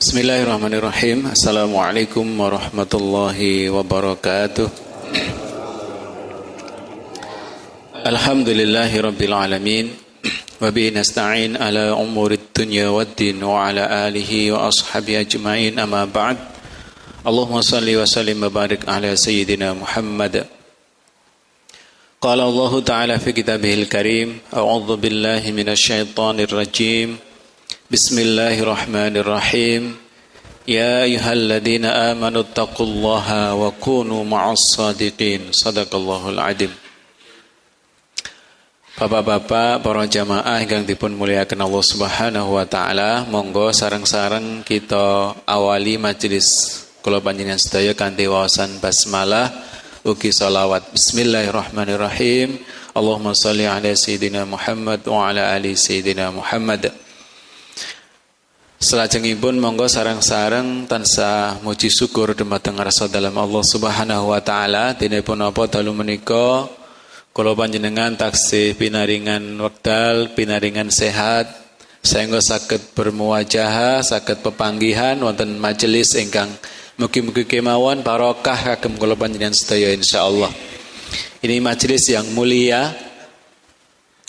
Bismillahirrahmanirrahim. Assalamualaikum warahmatullahi wabarakatuh. Alhamdulillahi rabbil alamin. Wa bihi nasta'in ala umurid dunya waddin wa ala alihi wa ashabihi ajma'in, amma ba'd. Allahumma salli wa sallim wa barik ala sayyidina Muhammad. Qala Allah ta'ala fi kitabihil karim, a'udzu billahi minasy syaithanir rajim. Bismillahirrahmanirrahim. Ya ayyuhalladzina amanu taqullaha wa kunu ma'as shadiqin. Shadaqallahul adzim. Bapak-bapak, para jamaah ingkang dipun muliakan Allah Subhanahu wa taala, monggo sareng-sareng kita awali majelis kula panjenengan sedaya kanthi waosan basmalah ugi selawat. Bismillahirrahmanirrahim. Allahumma shalli ala sayyidina Muhammad wa ala ali sayyidina Muhammad. Salajengipun monggo sareng-sareng tansah muji syukur dumateng rasa dalem Allah Subhanahu wa taala dinipun napa dalu menika kula panjenengan taksih pinaringan wekdal, pinaringan sehat sehingga saged bermuwajahah, saged pepanggihan wonten majelis ingkang mugi-mugi kemawon barokah kagem kula panjenengan sedaya insyaallah. Ini majelis yang mulia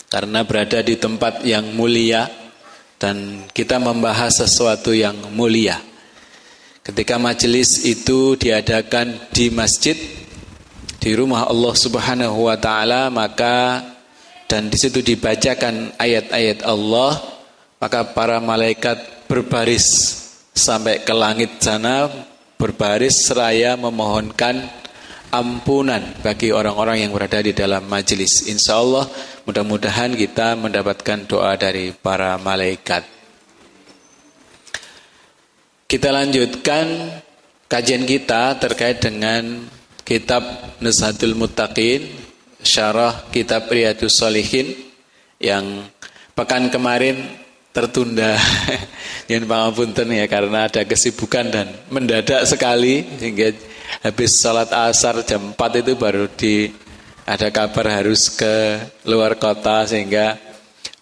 karena berada di tempat yang mulia dan kita membahas sesuatu yang mulia. Ketika majelis itu diadakan di masjid, di rumah Allah Subhanahu wa taala, maka dan di situ dibacakan ayat-ayat Allah, maka para malaikat berbaris sampai ke langit sana, berbaris seraya memohonkan ampunan bagi orang-orang yang berada di dalam majelis. Insyaallah mudah-mudahan kita mendapatkan doa dari para malaikat. Kita lanjutkan kajian kita terkait dengan kitab Nuzhatul Muttaqin, syarah kitab Riyadhus Shalihin yang pekan kemarin tertunda. Yang pangapunten ya, karena ada kesibukan dan mendadak sekali sehingga habis salat asar jam 4 itu baru ada kabar harus ke luar kota sehingga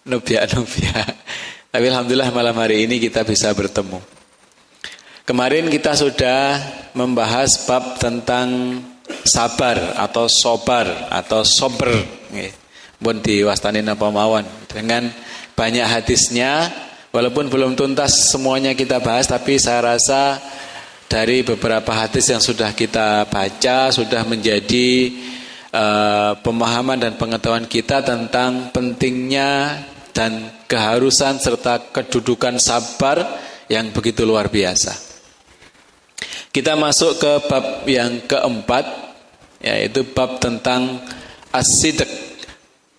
nubya. Tapi alhamdulillah malam hari ini kita bisa bertemu. Kemarin kita sudah membahas bab tentang sabar atau sobar atau sober. Pun diwastani napa mawon dengan banyak hadisnya, walaupun belum tuntas semuanya kita bahas, tapi saya rasa dari beberapa hadis yang sudah kita baca sudah menjadi pemahaman dan pengetahuan kita tentang pentingnya dan keharusan serta kedudukan sabar yang begitu luar biasa. Kita masuk ke bab yang keempat, yaitu bab tentang as-sidq.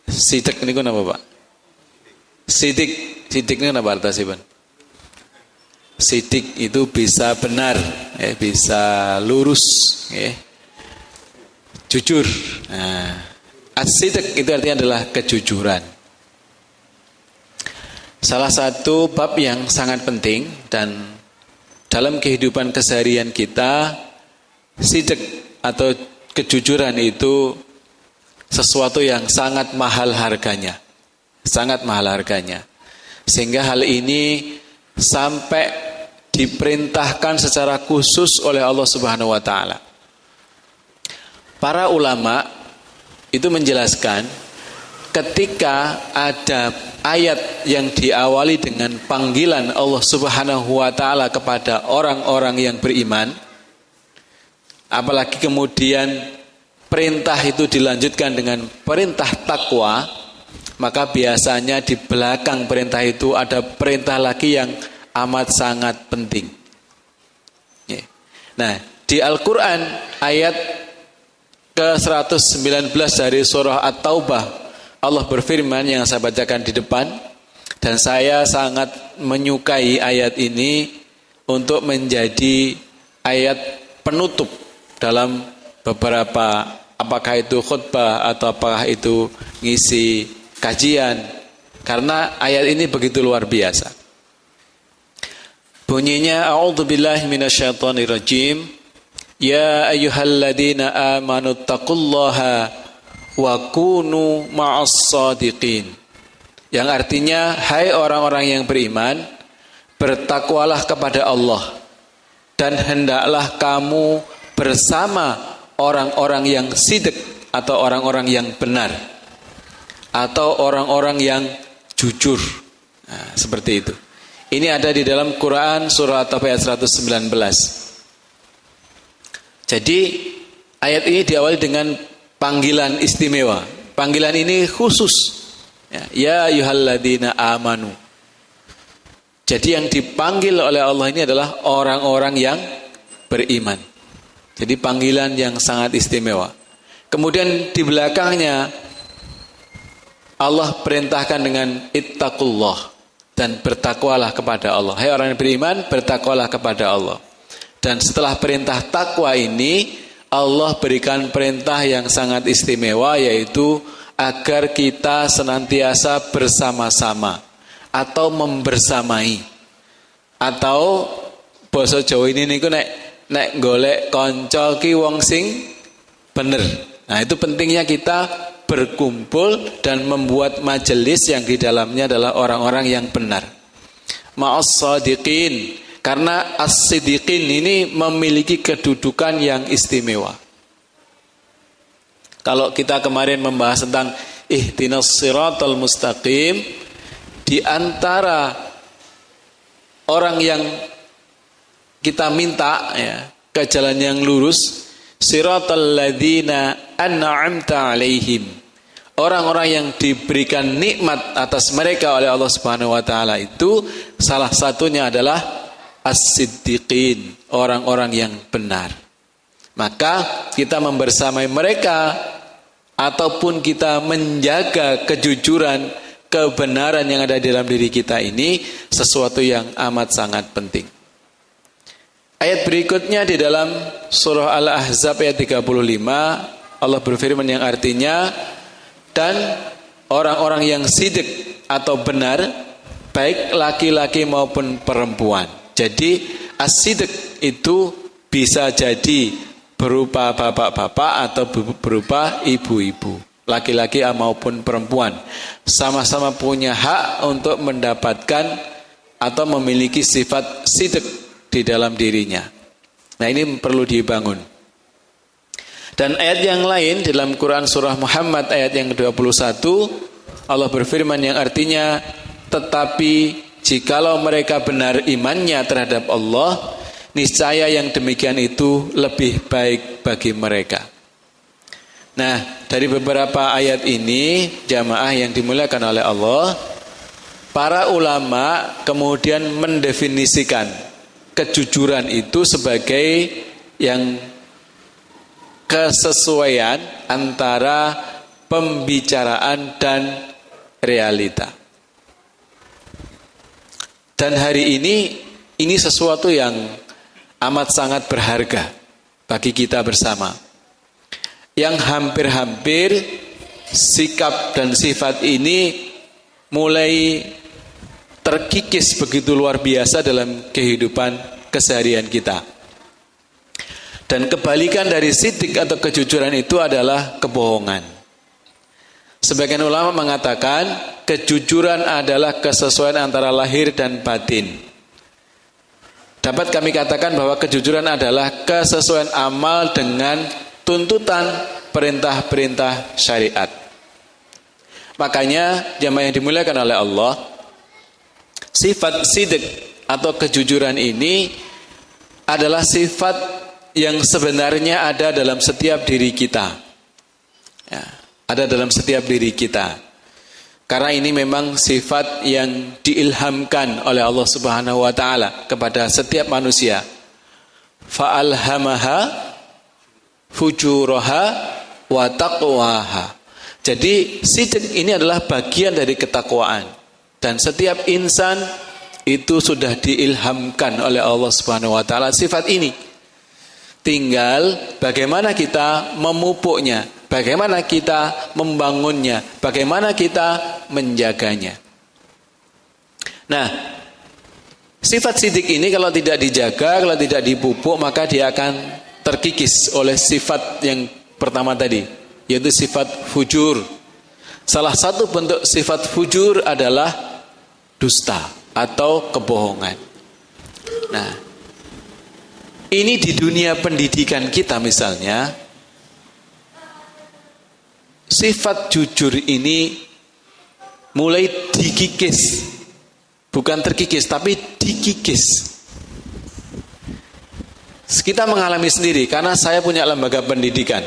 Sidq ini apa Pak? Sidq ini apa artinya? Sidq itu bisa benar, bisa lurus, jujur. Nah, as-sidq itu artinya adalah kejujuran. Salah satu bab yang sangat penting dan dalam kehidupan keseharian kita, sidq atau kejujuran itu sesuatu yang sangat mahal harganya. Sangat mahal harganya. Sehingga hal ini sampai diperintahkan secara khusus oleh Allah Subhanahu wa taala. Para ulama itu menjelaskan ketika ada ayat yang diawali dengan panggilan Allah Subhanahu wa taala kepada orang-orang yang beriman, apalagi kemudian perintah itu dilanjutkan dengan perintah takwa, maka biasanya di belakang perintah itu ada perintah lagi yang amat sangat penting. Nah, di Al-Quran ayat ke-119 dari surah At-Taubah, Allah berfirman yang saya bacakan di depan, dan saya sangat menyukai ayat ini untuk menjadi ayat penutup dalam beberapa, apakah itu khutbah atau apakah itu ngisi kajian, karena ayat ini begitu luar biasa. Bunyinya, a'udzubillahi minasyaitonirrajim. Ya ayyuhalladzina amanu taqullaha wa kunu ma'as shadiqin. Yang artinya, hai orang-orang yang beriman, bertakwalah kepada Allah, dan hendaklah kamu bersama orang-orang yang sidq atau orang-orang yang benar, atau orang-orang yang jujur. Nah, seperti itu. Ini ada di dalam Quran surat ayat 119. Jadi ayat ini diawali dengan panggilan istimewa. Panggilan ini khusus. Ya ayyuhalladzina amanu. Jadi yang dipanggil oleh Allah ini adalah orang-orang yang beriman. Jadi panggilan yang sangat istimewa. Kemudian di belakangnya Allah perintahkan dengan ittaqullah, dan bertakwalah kepada Allah. Hai orang yang beriman, bertakwalah kepada Allah. Dan setelah perintah takwa ini, Allah berikan perintah yang sangat istimewa, yaitu agar kita senantiasa bersama-sama atau membersamai. Atau basa Jawa ini niku nek golek kanca ki wong sing bener. Nah, itu pentingnya kita berkumpul dan membuat majelis yang di dalamnya adalah orang-orang yang benar. Ma'as shadiqin, karena as-siddiqin ini memiliki kedudukan yang istimewa. Kalau kita kemarin membahas tentang ihdinas siratal mustaqim, di antara orang yang kita minta ke jalan yang lurus, siratal ladzina an'amta alaihim, orang-orang yang diberikan nikmat atas mereka oleh Allah Subhanahu wa taala, itu salah satunya adalah as-siddiqin, orang-orang yang benar. Maka kita membersamai mereka ataupun kita menjaga kejujuran, kebenaran yang ada di dalam diri kita ini sesuatu yang amat sangat penting. Ayat berikutnya di dalam surah Al-Ahzab ayat 35, Allah berfirman yang artinya, dan orang-orang yang sidq atau benar, baik laki-laki maupun perempuan. Jadi as-sidq itu bisa jadi berupa bapak-bapak atau berupa ibu-ibu, laki-laki maupun perempuan, sama-sama punya hak untuk mendapatkan atau memiliki sifat sidq di dalam dirinya. Nah, ini perlu dibangun. Dan ayat yang lain dalam Quran surah Muhammad ayat yang ke-21, Allah berfirman yang artinya, tetapi jikalau mereka benar imannya terhadap Allah, niscaya yang demikian itu lebih baik bagi mereka. Nah, dari beberapa ayat ini, jamaah yang dimuliakan oleh Allah, para ulama kemudian mendefinisikan kejujuran itu sebagai yang kesesuaian antara pembicaraan dan realita. Dan hari ini sesuatu yang amat sangat berharga bagi kita bersama, yang hampir-hampir sikap dan sifat ini mulai terkikis begitu luar biasa dalam kehidupan keseharian kita. Dan kebalikan dari sidq atau kejujuran itu adalah kebohongan. Sebagian ulama mengatakan kejujuran adalah kesesuaian antara lahir dan batin. Dapat kami katakan bahwa kejujuran adalah kesesuaian amal dengan tuntutan perintah-perintah syariat. Makanya jamaah yang dimuliakan oleh Allah, sifat sidq atau kejujuran ini adalah sifat yang sebenarnya ada dalam setiap diri kita. Ya, ada dalam setiap diri kita. Karena ini memang sifat yang diilhamkan oleh Allah Subhanahu wa taala kepada setiap manusia. Fa'alhamaha fujuraha wa taqwaha. Jadi sidq ini adalah bagian dari ketakwaan, dan setiap insan itu sudah diilhamkan oleh Allah Subhanahu wa taala sifat ini. Tinggal bagaimana kita memupuknya, bagaimana kita membangunnya, bagaimana kita menjaganya. Nah, sifat sidq ini kalau tidak dijaga, kalau tidak dipupuk, maka dia akan terkikis oleh sifat yang pertama tadi, yaitu sifat fujur. Salah satu bentuk sifat fujur adalah dusta atau kebohongan. Nah, ini di dunia pendidikan kita misalnya, sifat jujur ini mulai dikikis. Bukan terkikis, tapi dikikis. Kita mengalami sendiri, karena saya punya lembaga pendidikan.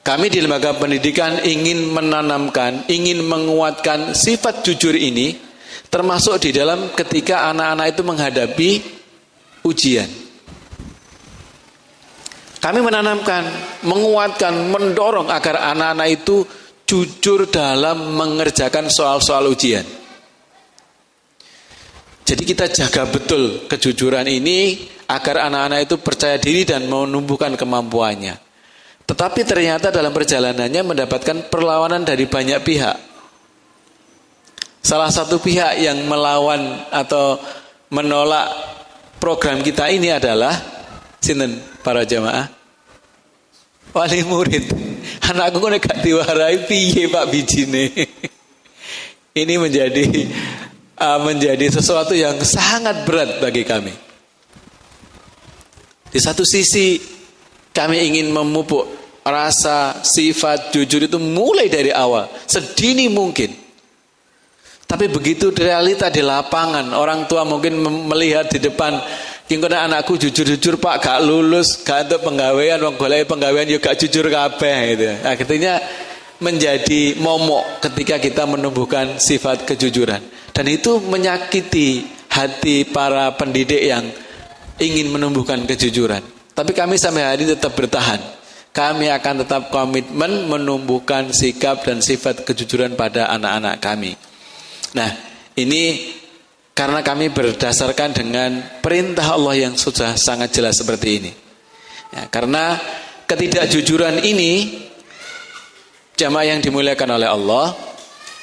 Kami di lembaga pendidikan ingin menanamkan, ingin menguatkan sifat jujur ini, termasuk di dalam ketika anak-anak itu menghadapi ujian. Kami menanamkan, menguatkan, mendorong agar anak-anak itu jujur dalam mengerjakan soal-soal ujian. Jadi kita jaga betul kejujuran ini agar anak-anak itu percaya diri dan menumbuhkan kemampuannya. Tetapi ternyata dalam perjalanannya mendapatkan perlawanan dari banyak pihak. Salah satu pihak yang melawan atau menolak program kita ini adalah sinten para jamaah? Wali murid. Anakku kok gak diwarai piye Pak bijine. Ini menjadi sesuatu yang sangat berat bagi kami. Di satu sisi kami ingin memupuk rasa sifat jujur itu mulai dari awal, sedini mungkin. Tapi begitu realita di lapangan, orang tua mungkin melihat di depan, kingkona anakku jujur-jujur Pak, gak lulus, gak untuk penggawean, wong golek penggawean yo gak jujur kabeh gitu. Akhirnya menjadi momok ketika kita menumbuhkan sifat kejujuran. Dan itu menyakiti hati para pendidik yang ingin menumbuhkan kejujuran. Tapi kami sampai hari ini tetap bertahan. Kami akan tetap komitmen menumbuhkan sikap dan sifat kejujuran pada anak-anak kami. Nah, ini karena kami berdasarkan dengan perintah Allah yang sudah sangat jelas seperti ini. Ya, karena ketidakjujuran ini, jamaah yang dimuliakan oleh Allah,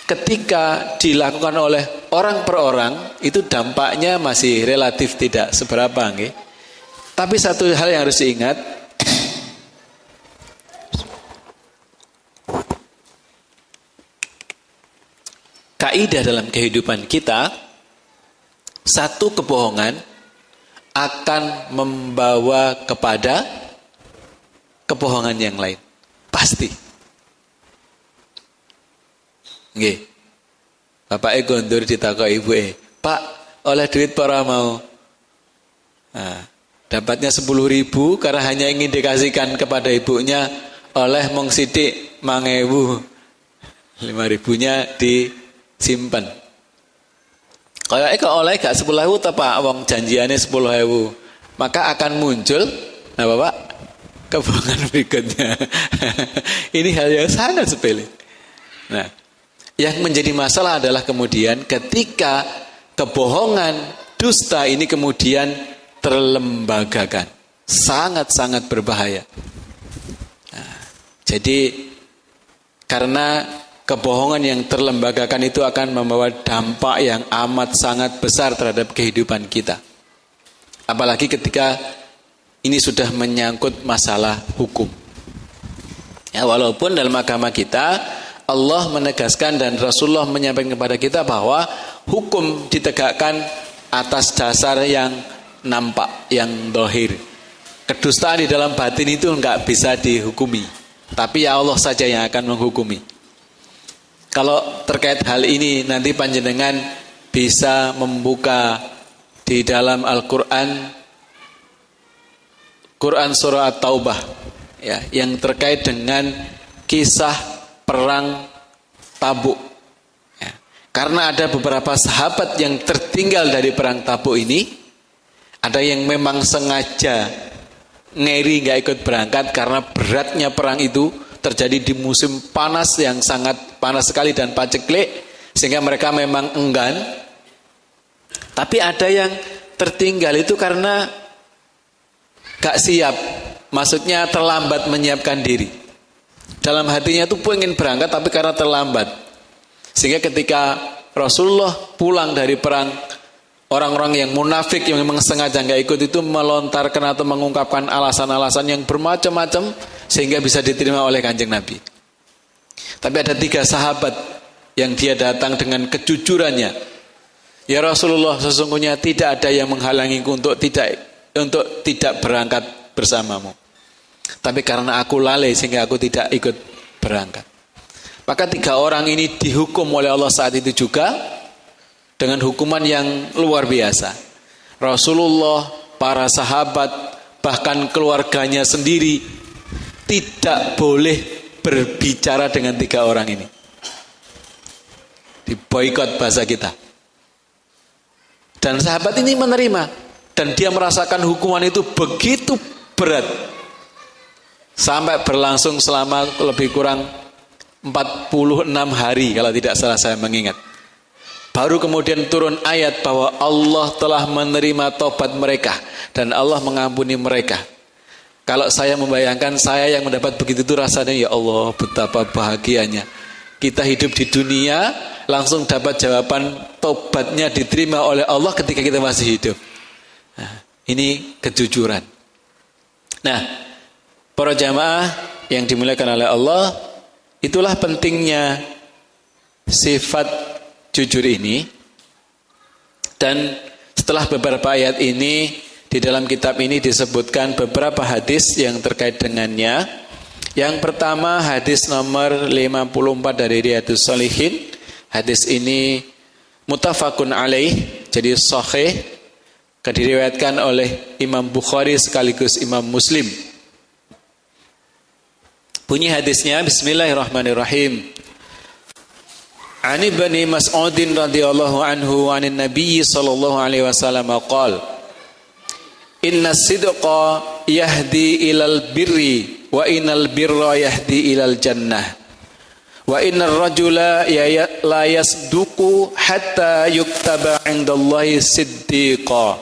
ketika dilakukan oleh orang per orang, itu dampaknya masih relatif tidak seberapa. Okay? Tapi satu hal yang harus diingat, kaidah dalam kehidupan kita, satu kebohongan akan membawa kepada kebohongan yang lain. Pasti. Nggih. Bapak gondur ditakoki ibuke, "Pak, oleh duit para mau?" Nah, dapatnya 10.000 karena hanya ingin dikasihkan kepada ibunya, oleh mong sithik 5.000. 5.000-nya disimpan. Kayake kok oleh gak 10.000 ta Pak, wong janjiane 10.000. Maka akan muncul, nah Bapak, kebohongan berikutnya. Ini hal yang sangat sepele. Nah, yang menjadi masalah adalah kemudian ketika kebohongan, dusta ini kemudian terlembagakan. Sangat-sangat berbahaya. Nah, jadi karena kebohongan yang terlembagakan itu akan membawa dampak yang amat sangat besar terhadap kehidupan kita. Apalagi ketika ini sudah menyangkut masalah hukum. Ya, walaupun dalam agama kita Allah menegaskan dan Rasulullah menyampaikan kepada kita bahwa hukum ditegakkan atas dasar yang nampak, yang zahir. Kedustaan di dalam batin itu enggak bisa dihukumi, tapi ya Allah saja yang akan menghukumi. Kalau terkait hal ini nanti panjenengan bisa membuka di dalam Al-Quran, Quran surah At-Taubah, ya, yang terkait dengan kisah perang Tabuk. Ya. Karena ada beberapa sahabat yang tertinggal dari perang Tabuk ini, ada yang memang sengaja ngeri nggak ikut berangkat karena beratnya perang itu terjadi di musim panas yang sangat panas sekali dan paceklik, sehingga mereka memang enggan. Tapi ada yang tertinggal itu karena gak siap, maksudnya terlambat menyiapkan diri. Dalam hatinya itu pengen berangkat tapi karena terlambat. Sehingga ketika Rasulullah pulang dari perang, orang-orang yang munafik yang memang sengaja gak ikut itu melontarkan atau mengungkapkan alasan-alasan yang bermacam-macam sehingga bisa diterima oleh Kanjeng Nabi. Tapi ada 3 sahabat yang dia datang dengan kejujurannya, Ya Rasulullah, sesungguhnya tidak ada yang menghalangiku untuk tidak berangkat bersamamu. Tapi karena aku lalai sehingga aku tidak ikut berangkat. Maka 3 orang ini dihukum oleh Allah saat itu juga dengan hukuman yang luar biasa. Rasulullah, para sahabat, bahkan keluarganya sendiri tidak boleh berbicara dengan 3 orang ini. Diboikot bahasa kita. Dan sahabat ini menerima. Dan dia merasakan hukuman itu begitu berat. Sampai berlangsung selama lebih kurang 46 hari kalau tidak salah saya mengingat. Baru kemudian turun ayat bahwa Allah telah menerima tobat mereka dan Allah mengampuni mereka. Kalau saya membayangkan saya yang mendapat begitu itu rasanya, ya Allah betapa bahagianya. Kita hidup di dunia langsung dapat jawaban tobatnya diterima oleh Allah ketika kita masih hidup. Nah, ini kejujuran. Nah, para jamaah yang dimuliakan oleh Allah, itulah pentingnya sifat jujur ini. Dan setelah beberapa ayat ini, di dalam kitab ini disebutkan beberapa hadis yang terkait dengannya. Yang pertama hadis nomor 54 dari Riyadhus Shalihin. Hadis ini muttafaqun alaih, jadi sahih, diriwayatkan oleh Imam Bukhari sekaligus Imam Muslim. Bunyi hadisnya, bismillahirrahmanirrahim. Ani Ibni Mas'udin radhiyallahu anhu anin Nabi sallallahu alaihi wasallam qala inna sidqa yahdi ilal birri wa innal birra yahdi ilal jannah wa innar rajula la yasduqu hatta yuktaba 'indallahi siddiqa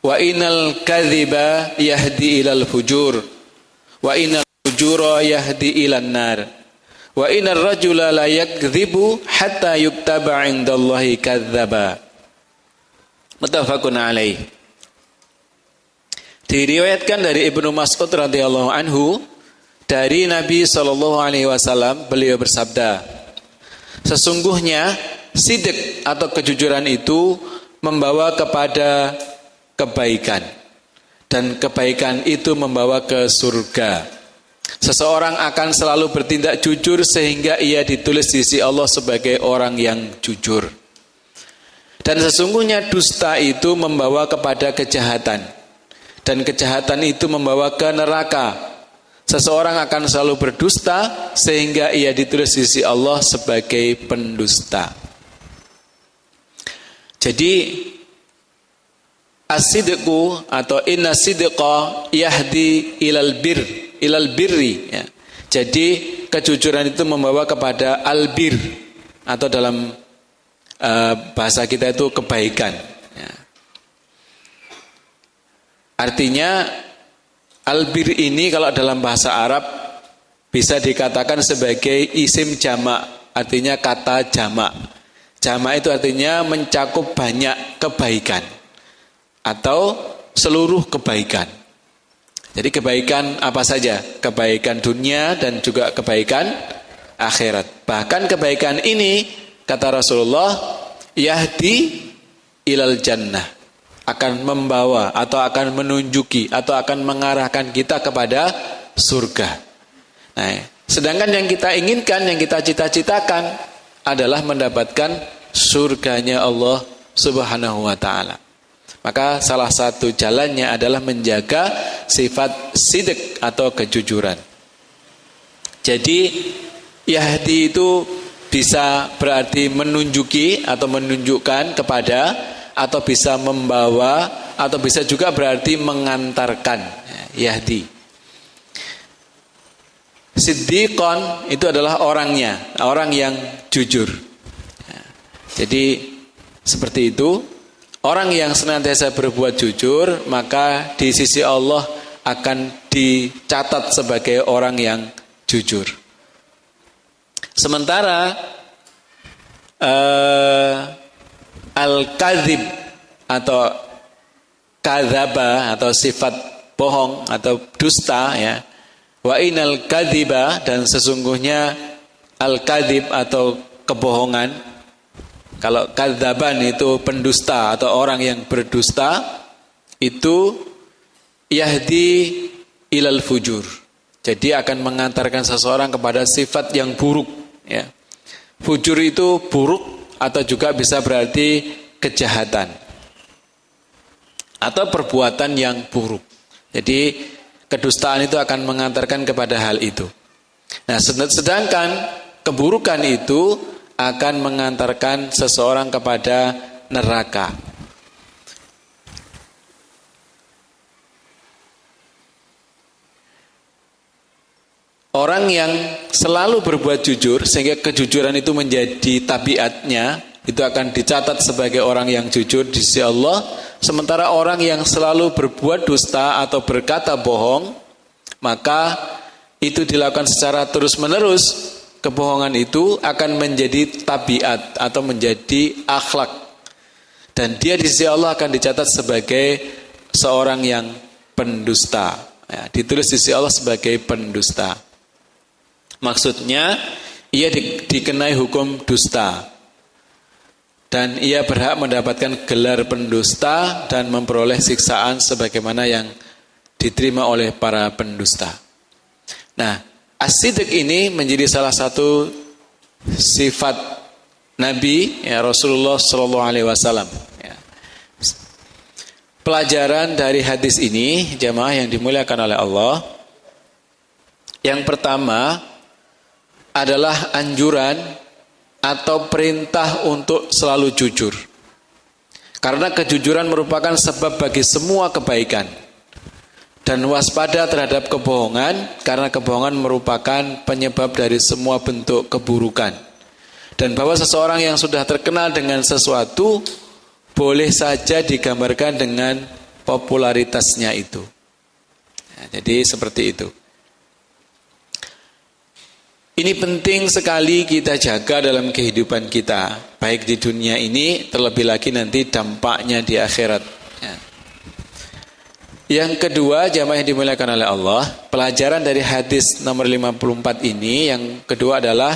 wa innal kadhiba yahdi ilal fujur wa innal fujura yahdi ilan nar wa innar rajula la yakdzibu hatta yuktaba 'indallahi kadzdzaba. Muttafaqun alaih. Diriwayatkan dari Ibnu Mas'ud radhiyallahu anhu dari Nabi sallallahu alaihi wasallam, beliau bersabda, sesungguhnya sidq atau kejujuran itu membawa kepada kebaikan dan kebaikan itu membawa ke surga. Seseorang akan selalu bertindak jujur sehingga ia ditulis di sisi Allah sebagai orang yang jujur. Dan sesungguhnya dusta itu membawa kepada kejahatan. Dan kejahatan itu membawa ke neraka. Seseorang akan selalu berdusta sehingga ia ditulis di sisi Allah sebagai pendusta. Jadi as-sidqu atau inna sidqa yahdi ilal birri ya. Jadi kejujuran itu membawa kepada albir atau dalam bahasa kita itu kebaikan ya. Artinya albir ini kalau dalam bahasa Arab bisa dikatakan sebagai isim jamak, artinya kata jamak. Jamak itu artinya mencakup banyak kebaikan atau seluruh kebaikan. Jadi kebaikan apa saja? Kebaikan dunia dan juga kebaikan akhirat. Bahkan kebaikan ini, kata Rasulullah, yahdi ilal jannah, akan membawa atau akan menunjuki atau akan mengarahkan kita kepada surga. Nah, sedangkan yang kita inginkan, yang kita cita-citakan adalah mendapatkan surganya Allah Subhanahu wa ta'ala. Maka salah satu jalannya adalah menjaga sifat sidq atau kejujuran. Jadi yahdi itu bisa berarti menunjuki atau menunjukkan kepada, atau bisa membawa, atau bisa juga berarti mengantarkan. Yahdi. Siddiqon itu adalah orangnya, orang yang jujur. Jadi seperti itu. Orang yang senantiasa berbuat jujur, maka di sisi Allah akan dicatat sebagai orang yang jujur. Sementara al-kadzib atau kadzaba atau sifat bohong atau dusta ya. Wa innal kadziba, dan sesungguhnya al-kadzib atau kebohongan Kalau kadzaban itu pendusta atau orang yang berdusta, itu yahdi ilal fujur. Jadi akan mengantarkan seseorang kepada sifat yang buruk. Ya. Fujur itu buruk atau juga bisa berarti kejahatan atau perbuatan yang buruk. Jadi kedustaan itu akan mengantarkan kepada hal itu. Nah, sedangkan keburukan itu akan mengantarkan seseorang kepada neraka. Orang yang selalu berbuat jujur sehingga kejujuran itu menjadi tabiatnya, itu akan dicatat sebagai orang yang jujur di sisi Allah. Sementara orang yang selalu berbuat dusta atau berkata bohong, maka itu dilakukan secara terus-menerus. Kebohongan itu akan menjadi tabiat atau menjadi akhlak. Dan dia di sisi Allah akan dicatat sebagai seorang yang pendusta. Ya, ditulis di sisi Allah sebagai pendusta. Maksudnya ia dikenai hukum dusta dan ia berhak mendapatkan gelar pendusta dan memperoleh siksaan sebagaimana yang diterima oleh para pendusta. Nah, as-sidq ini menjadi salah satu sifat Nabi ya, Rasulullah Shallallahu Alaihi Wasallam. Ya. Pelajaran dari hadis ini, jamaah yang dimuliakan oleh Allah, yang pertama adalah anjuran atau perintah untuk selalu jujur. Karena kejujuran merupakan sebab bagi semua kebaikan. Dan waspada terhadap kebohongan, karena kebohongan merupakan penyebab dari semua bentuk keburukan. Dan bahwa seseorang yang sudah terkenal dengan sesuatu boleh saja digambarkan dengan popularitasnya itu. Nah, jadi seperti itu. Ini penting sekali kita jaga dalam kehidupan kita, baik di dunia ini, terlebih lagi nanti dampaknya di akhirat. Ya. Yang kedua, jamaah yang dimuliakan oleh Allah, pelajaran dari hadis nomor 54 ini, yang kedua adalah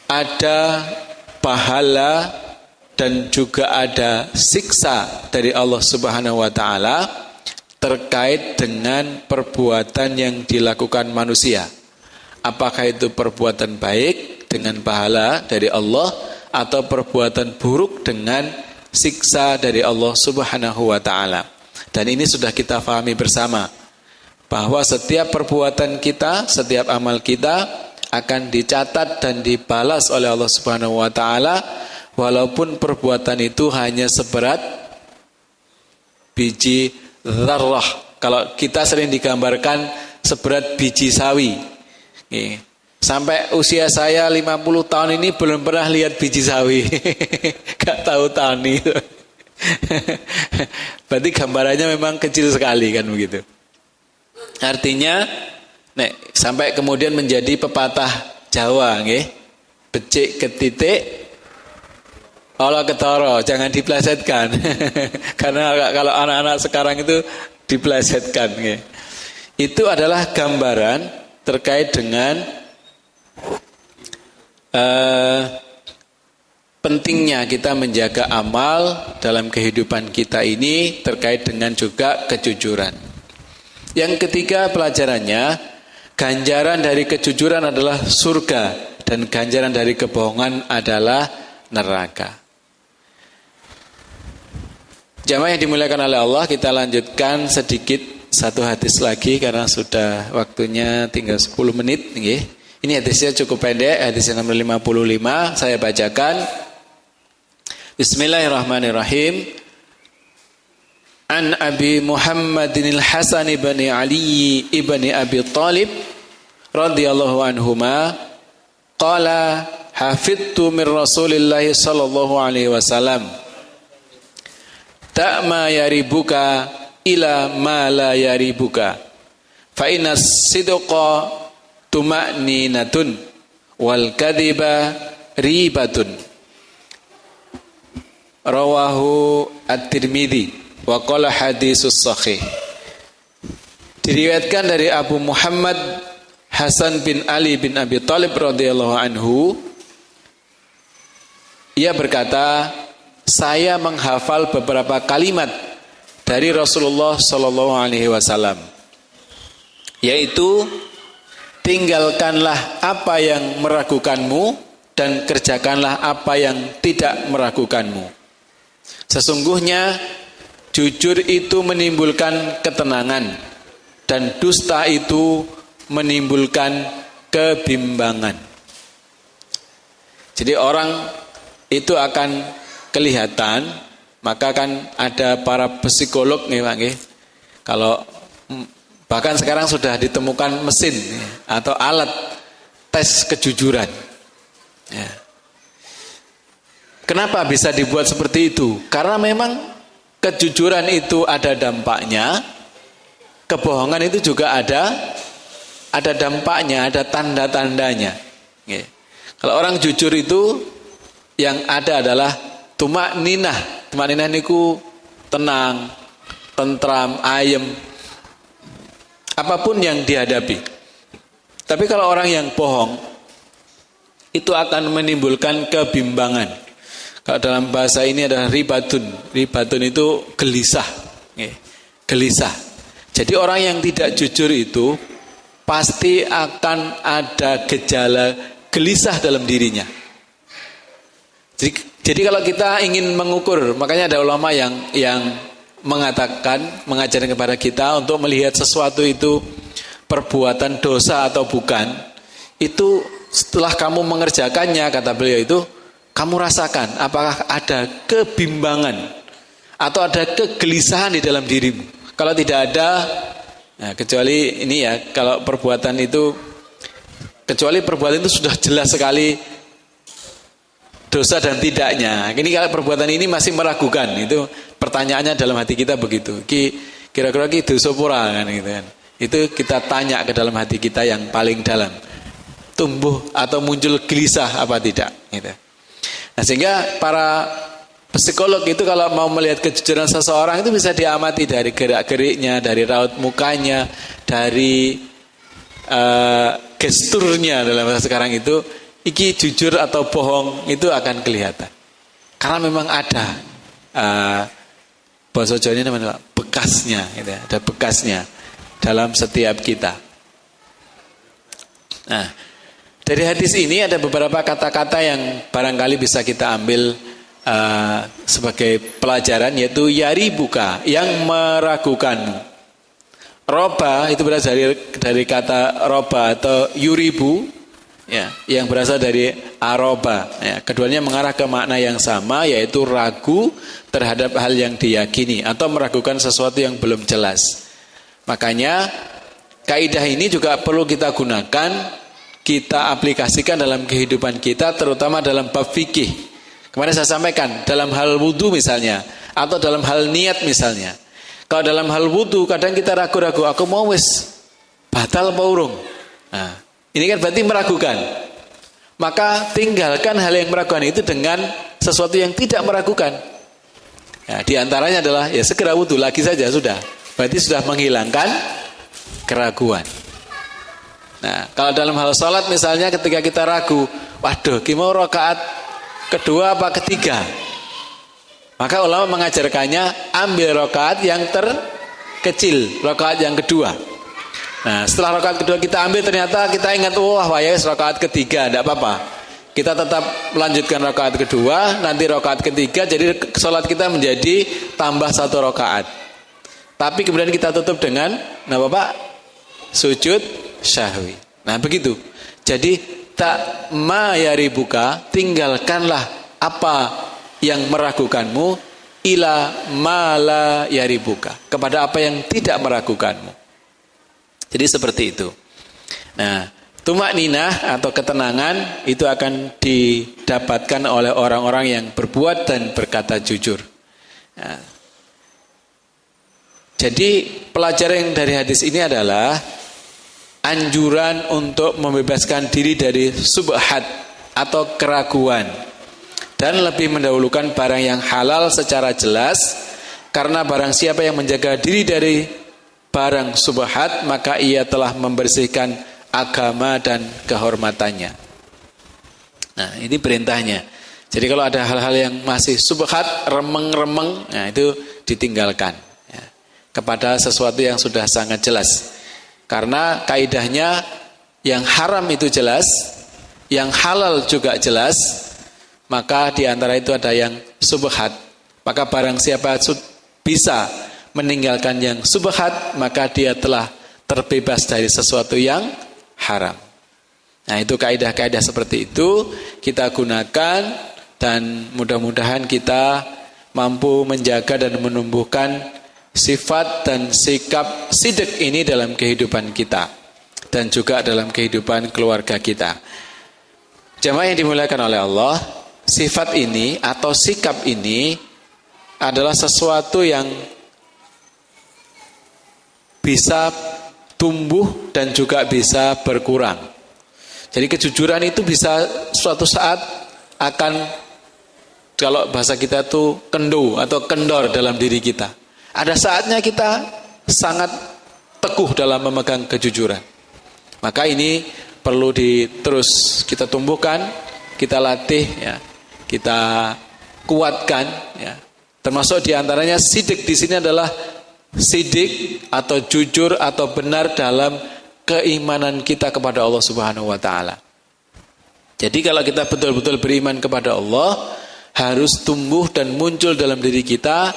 ada pahala dan juga ada siksa dari Allah Subhanahu wa taala terkait dengan perbuatan yang dilakukan manusia. Apakah itu perbuatan baik dengan pahala dari Allah atau perbuatan buruk dengan siksa dari Allah Subhanahu wa taala. Dan ini sudah kita pahami bersama bahwa setiap perbuatan kita, setiap amal kita akan dicatat dan dibalas oleh Allah Subhanahu wa taala walaupun perbuatan itu hanya seberat biji zarrah. Kalau kita sering digambarkan seberat biji sawi. Sampai usia saya 50 tahun ini belum pernah lihat biji sawi. Gak tahu tani. Berarti gambarannya memang kecil sekali kan begitu. Artinya sampai kemudian menjadi pepatah Jawa nggih. Becik ketitik Allah ketara, jangan diplesetkan. Karena kalau anak-anak sekarang itu diplesetkan. Itu adalah gambaran terkait dengan pentingnya kita menjaga amal dalam kehidupan kita ini terkait dengan juga kejujuran. Yang ketiga pelajarannya, ganjaran dari kejujuran adalah surga dan ganjaran dari kebohongan adalah neraka. Jamaah yang dimuliakan oleh Allah, kita lanjutkan sedikit satu hadis lagi karena sudah waktunya tinggal 10 menit. Ini hadisnya cukup pendek, hadis yang nomor 55, saya bacakan. Bismillahirrahmanirrahim. An Abi Muhammadin al-Hasan ibn Ali ibn Abi Talib radhiyallahu anhuma qala hafidtu min Rasulillah sallallahu alaihi wasallam ta'ma yaribuka ila ma la yaribuka fa inna sidqa tuma'ninatun wal kadhiba ribatun. Rawahu At-Tirmidzi wa qala hadisus sahih. Diriwayatkan dari Abu Muhammad Hasan bin Ali bin Abi Talib radhiyallahu anhu, Ia berkata, saya menghafal beberapa kalimat dari Rasulullah Shallallahu Alaihi Wasallam, yaitu tinggalkanlah apa yang meragukanmu dan kerjakanlah apa yang tidak meragukanmu. Sesungguhnya jujur itu menimbulkan ketenangan dan dusta itu menimbulkan kebimbangan. Jadi orang itu akan kelihatan, maka kan ada para psikolog nih Pak, kalau bahkan sekarang sudah ditemukan mesin atau alat tes kejujuran. Ya. Kenapa bisa dibuat seperti itu? Karena memang kejujuran itu ada dampaknya, kebohongan itu juga ada dampaknya, ada tanda-tandanya. Ya. Kalau orang jujur itu yang ada adalah tumakninah. Tumakninah niku tenang, tentram, ayem. Apapun yang dihadapi. Tapi kalau orang yang bohong, itu akan menimbulkan kebimbangan. Kalau dalam bahasa ini adalah ribatun. Ribatun itu gelisah. Gelisah. Jadi orang yang tidak jujur itu pasti akan ada gejala gelisah dalam dirinya. Jadi kalau kita ingin mengukur, makanya ada ulama yang mengatakan, mengajarkan kepada kita untuk melihat sesuatu itu perbuatan dosa atau bukan, itu setelah kamu mengerjakannya, kata beliau itu, kamu rasakan apakah ada kebimbangan atau ada kegelisahan di dalam dirimu. Kalau tidak ada, nah kecuali ini ya, kalau perbuatan itu, kecuali perbuatan itu sudah jelas sekali dosa dan tidaknya. Ini kalau perbuatan ini masih meragukan, itu pertanyaannya dalam hati kita begitu. Kira-kira dosa pura kan gitu kan. Itu kita tanya ke dalam hati kita yang paling dalam. Tumbuh atau muncul gelisah apa tidak gitu. Nah, sehingga para psikolog itu kalau mau melihat kejujuran seseorang itu bisa diamati dari gerak-geriknya, dari raut mukanya, dari gesturnya dalam bahasa sekarang itu, iki jujur atau bohong itu akan kelihatan. Karena memang ada bahasa Jawa ini namanya bekasnya, gitu ya, ada bekasnya dalam setiap kita. Nah, dari hadis ini ada beberapa kata-kata yang barangkali bisa kita ambil sebagai pelajaran, yaitu yaribuka, yang meragukanmu. Roba itu berasal dari kata roba atau yuribu, ya, yang berasal dari aroba. Ya, keduanya mengarah ke makna yang sama, yaitu ragu terhadap hal yang diyakini atau meragukan sesuatu yang belum jelas. Makanya kaidah ini juga perlu kita gunakan, kita aplikasikan dalam kehidupan kita, terutama dalam bab fikih. Kemarin saya sampaikan dalam hal wudu misalnya, atau dalam hal niat misalnya. Kalau dalam hal wudu kadang kita ragu-ragu, aku mau wis batal apa urung. Nah, ini kan berarti meragukan. Maka tinggalkan hal yang meragukan itu dengan sesuatu yang tidak meragukan. Ya, di antaranya adalah ya segera wudu lagi saja sudah. Berarti sudah menghilangkan keraguan. Nah, kalau dalam hal sholat misalnya ketika kita ragu, waduh, mau rakaat kedua apa ketiga? Maka ulama mengajarkannya ambil rakaat yang terkecil, rakaat yang kedua. Nah, setelah rakaat kedua kita ambil, ternyata kita ingat, wah, wayas rakaat ketiga, tidak apa-apa. Kita tetap melanjutkan rakaat kedua, nanti rakaat ketiga, jadi sholat kita menjadi tambah satu rakaat. Tapi kemudian kita tutup dengan, nah Bapak, sujud syahwi. Nah begitu. Jadi tak ma yaribuka, tinggalkanlah apa yang meragukanmu, ila ma la yaribuka, kepada apa yang tidak meragukanmu. Jadi seperti itu. Nah, tumakninah atau ketenangan itu akan didapatkan oleh orang-orang yang berbuat dan berkata jujur. Nah, jadi pelajaran dari hadis ini adalah anjuran untuk membebaskan diri dari subhat atau keraguan dan lebih mendahulukan barang yang halal secara jelas, karena barang siapa yang menjaga diri dari barang subhat maka ia telah membersihkan agama dan kehormatannya. Nah, ini perintahnya. Jadi kalau ada hal-hal yang masih subhat, remeng-remeng, nah itu ditinggalkan ya, kepada sesuatu yang sudah sangat jelas. Karena kaidahnya yang haram itu jelas, yang halal juga jelas, maka di antara itu ada yang subhat. Maka barang siapa bisa meninggalkan yang subhat, maka dia telah terbebas dari sesuatu yang haram. Nah, itu kaidah-kaidah seperti itu kita gunakan, dan mudah-mudahan kita mampu menjaga dan menumbuhkan sifat dan sikap sidq ini dalam kehidupan kita dan juga dalam kehidupan keluarga kita. Jamaah yang dimuliakan oleh Allah, sifat ini atau sikap ini adalah sesuatu yang bisa tumbuh dan juga bisa berkurang. Jadi kejujuran itu bisa suatu saat akan, kalau bahasa kita tuh kendu atau kendor dalam diri kita. Ada saatnya kita sangat teguh dalam memegang kejujuran. Maka ini perlu terus kita tumbuhkan, kita latih, ya, kita kuatkan. Ya. Termasuk diantaranya sidik di sini adalah sidik atau jujur atau benar dalam keimanan kita kepada Allah Subhanahu Wa Taala. Jadi kalau kita betul-betul beriman kepada Allah, harus tumbuh dan muncul dalam diri kita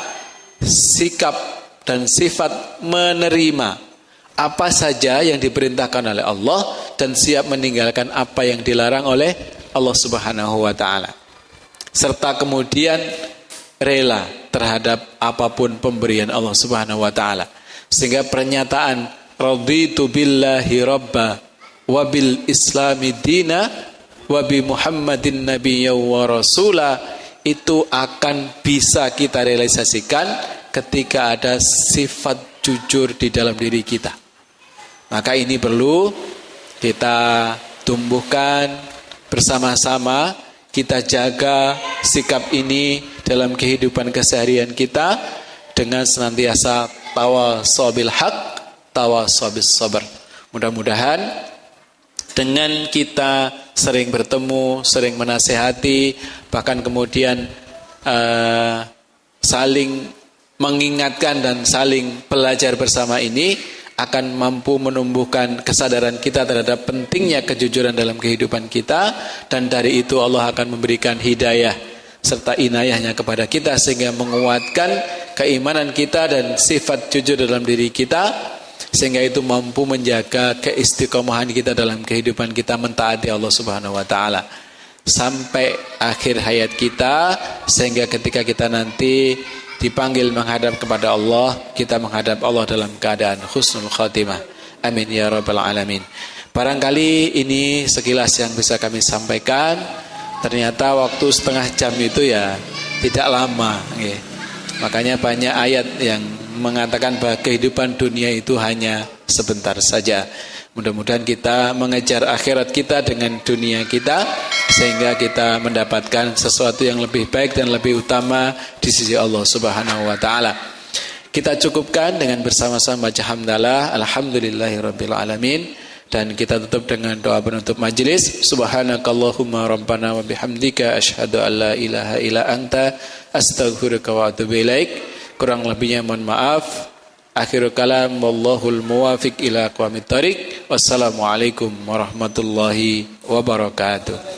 sikap dan sifat menerima apa saja yang diperintahkan oleh Allah dan siap meninggalkan apa yang dilarang oleh Allah Subhanahu wa taala. Serta kemudian rela terhadap apapun pemberian Allah Subhanahu wa taala. Sehingga pernyataan raditu billahi rabba wa bil islami dina wa bi Muhammadin nabiyya wa rasula itu akan bisa kita realisasikan ketika ada sifat jujur di dalam diri kita. Maka ini perlu kita tumbuhkan bersama-sama, kita jaga sikap ini dalam kehidupan keseharian kita dengan senantiasa tawasabil haq, tawasabis sabar. Mudah-mudahan dengan kita sering bertemu, sering menasehati, bahkan kemudian saling mengingatkan dan saling belajar bersama ini akan mampu menumbuhkan kesadaran kita terhadap pentingnya kejujuran dalam kehidupan kita, dan dari itu Allah akan memberikan hidayah serta inayahnya kepada kita sehingga menguatkan keimanan kita dan sifat jujur dalam diri kita, sehingga itu mampu menjaga keistiqomahan kita dalam kehidupan kita mentaati Allah Subhanahu wa taala sampai akhir hayat kita, sehingga ketika kita nanti dipanggil menghadap kepada Allah, kita menghadap Allah dalam keadaan husnul khatimah. Amin ya rabbal alamin. Barangkali ini sekilas yang bisa kami sampaikan. Ternyata waktu setengah jam itu ya tidak lama, okay. Makanya banyak ayat yang mengatakan bahwa kehidupan dunia itu hanya sebentar saja. Mudah-mudahan kita mengejar akhirat kita dengan dunia kita, sehingga kita mendapatkan sesuatu yang lebih baik dan lebih utama di sisi Allah Subhanahu wa taala. Kita cukupkan dengan bersama-sama baca hamdalah, alhamdulillahirabbil alamin, dan kita tutup dengan doa penutup majelis. Subhanakallahumma rabbana wa bihamdika asyhadu an la ilaha illa anta astaghfiruka wa atubu ilaik. Kurang lebihnya mohon maaf. Akhirul kalam wallahul muwafiq ila aqwamit thariq. Wassalamualaikum warahmatullahi wabarakatuh.